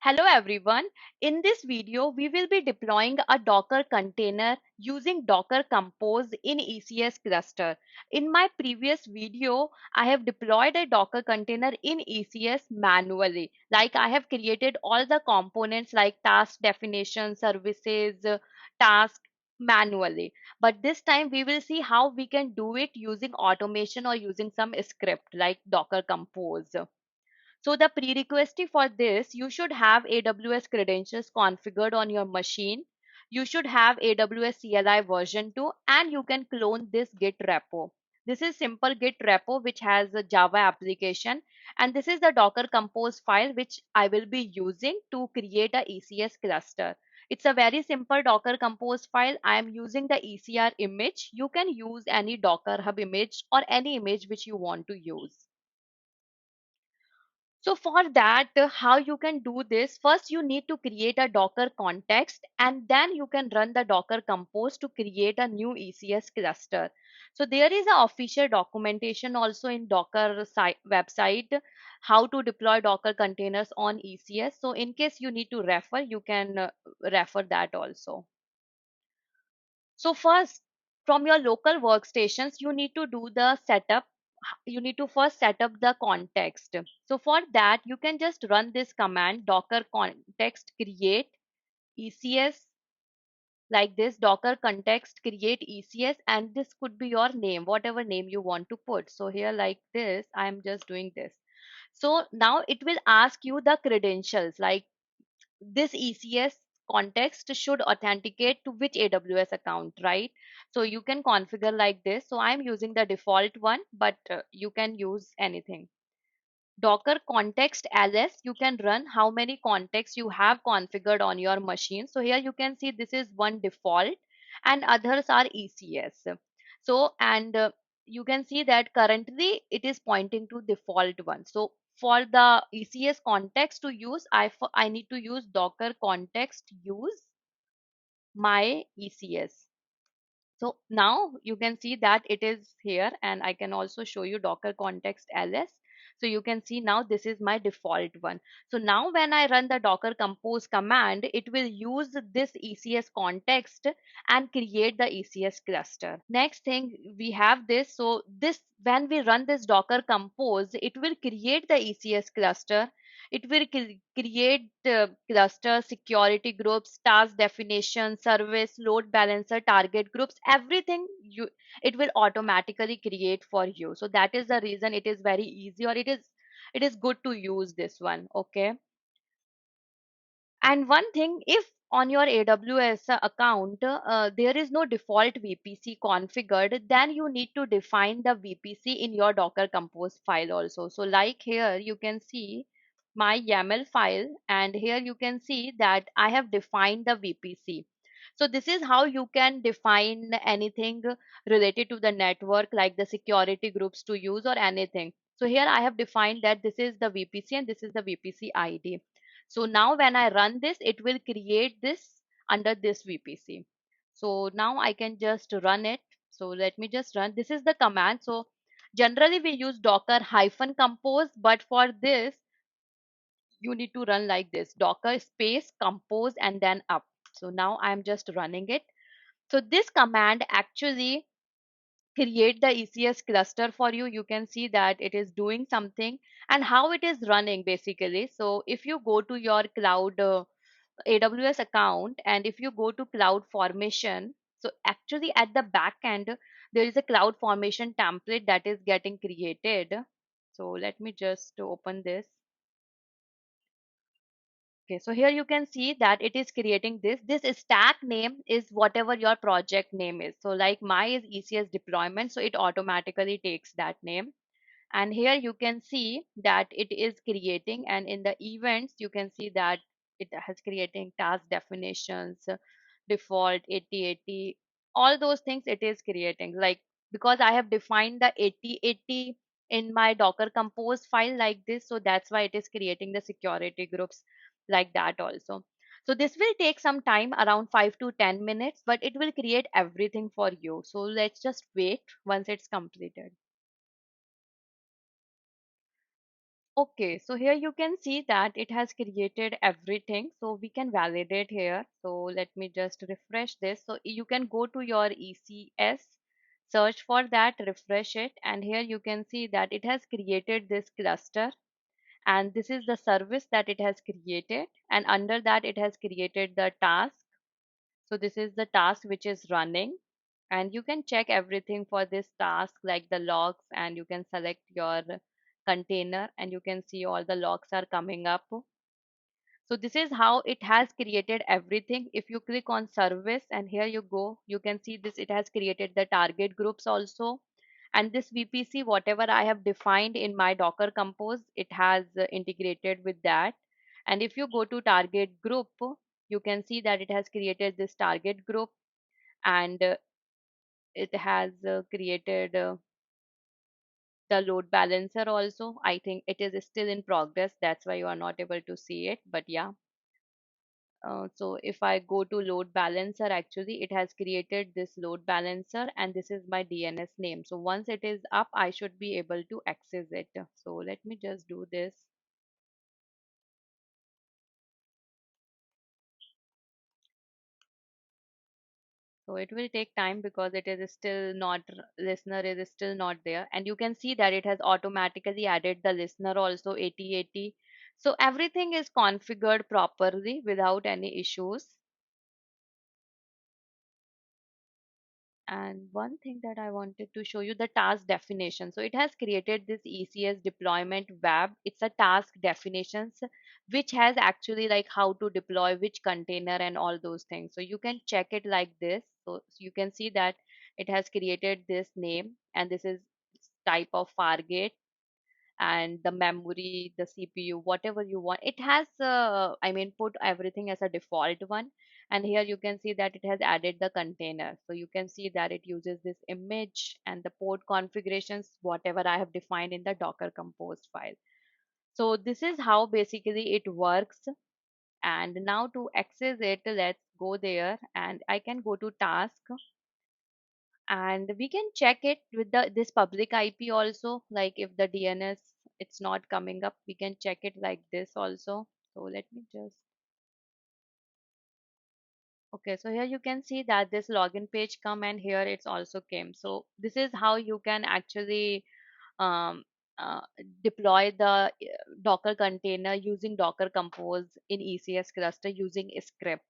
Hello everyone. In this video, we will be deploying a Docker container using Docker Compose in ECS cluster. In my previous video, I have deployed a Docker container in ECS manually. Like I have created all the components like task definition, services, task manually. But this time we will see how we can do it using automation or using some script like Docker Compose. So the prerequisite for this, you should have AWS credentials configured on your machine. You should have AWS CLI version 2 and you can clone this Git repo. This is simple Git repo which has a Java application, and this is the Docker Compose file which I will be using to create a ECS cluster. It's a very simple Docker Compose file. I am using the ECR image. You can use any Docker Hub image or any image which you want to use. So for that, how you can do this? First, you need to create a Docker context, and then you can run the Docker Compose to create a new ECS cluster. So there is a official documentation also in Docker website how to deploy Docker containers on ECS. So in case you need to refer, you can refer that also. So first, from your local workstations, you need to do the setup. You need to first set up the context. So for that, you can just run this command docker context create ECS, like this docker context create ECS, and this could be your name, whatever name you want to put. So here like this, I'm just doing this. So now it will ask you the credentials, like this ECS context should authenticate to which AWS account, right? So you can configure like this. So I'm using the default one, but you can use anything. Docker context ls, you can run how many contexts you have configured on your machine. So here you can see this is one default and others are ECS. So, and you can see that currently it is pointing to default one. So for the ECS context to use, I need to use Docker context use my ECS. So now you can see that it is here, and I can also show you Docker context ls. So you can see now this is my default one. So now when I run the Docker compose command, it will use this ECS context and create the ECS cluster. Next thing we have this. So this, when we run this Docker compose, it will create the ECS cluster. It will create cluster, security groups, task definition, service, load balancer, target groups, everything it will automatically create for you. So that is the reason it is very easy, or it is good to use this one. Okay. And one thing, if on your AWS account there is no default VPC configured, then you need to define the VPC in your Docker Compose file also. So like here you can see my YAML file, and here you can see that I have defined the VPC. So this is how you can define anything related to the network, like the security groups to use or anything. So here I have defined that this is the VPC and this is the VPC ID. So now when I run this, it will create this under this VPC. So now I can just run it. So let me just run. This is the command. So generally we use Docker hyphen compose, but for this, you need to run like this: Docker space compose and then up. So now I'm just running it. So this command actually create the ECS cluster for you. You can see that it is doing something and how it is running basically. So if you go to your cloud AWS account, and if you go to cloud formation, so actually at the back end there is a cloud formation template that is getting created. So let me just open this. Okay, so here you can see that it is creating this. This stack name is whatever your project name is. So like my is ECS deployment, so it automatically takes that name. And here you can see that it is creating, and in the events you can see that it has creating task definitions, default 8080, all those things it is creating. Like because I have defined the 8080 in my Docker compose file like this, so that's why it is creating the security groups like that also. So this will take some time, around 5 to 10 minutes, but it will create everything for you. So let's just wait once it's completed. Okay, so here you can see that it has created everything. So we can validate here. So let me just refresh this. So you can go to your ECS, search for that, refresh it, and here you can see that it has created this cluster, and this is the service that it has created, and under that it has created the task. So this is the task which is running, and you can check everything for this task like the logs, and you can select your container and you can see all the logs are coming up. So this is how it has created everything. If you click on service and here you go, you can see this, it has created the target groups also. And this VPC, whatever I have defined in my Docker Compose, it has integrated with that. And if you go to target group, you can see that it has created this target group, and it has created the load balancer also. I think it is still in progress. That's why you are not able to see it. But yeah, so if I go to load balancer, actually it has created this load balancer and this is my DNS name. So once it is up, I should be able to access it. So let me just do this. So it will take time because it is still not, listener is still not there. And you can see that it has automatically added the listener also 8080. So everything is configured properly without any issues. And one thing that I wanted to show you, the task definition. So it has created this ECS deployment web. It's a task definitions which has actually like how to deploy which container and all those things. So you can check it like this. So you can see that it has created this name and this is type of Fargate and the memory, the CPU, whatever you want. It has, I mean, put everything as a default one. And here you can see that it has added the container. So you can see that it uses this image and the port configurations, whatever I have defined in the Docker Compose file. So this is how basically it works. And now to access it, let's go there and I can go to task and we can check it with the this public IP also, like if the DNS it's not coming up, we can check it like this also. So let me just, okay, so here you can see that this login page come and here it's also came. So this is how you can actually um, uh, deploy the Docker container using Docker Compose in ECS cluster using a script.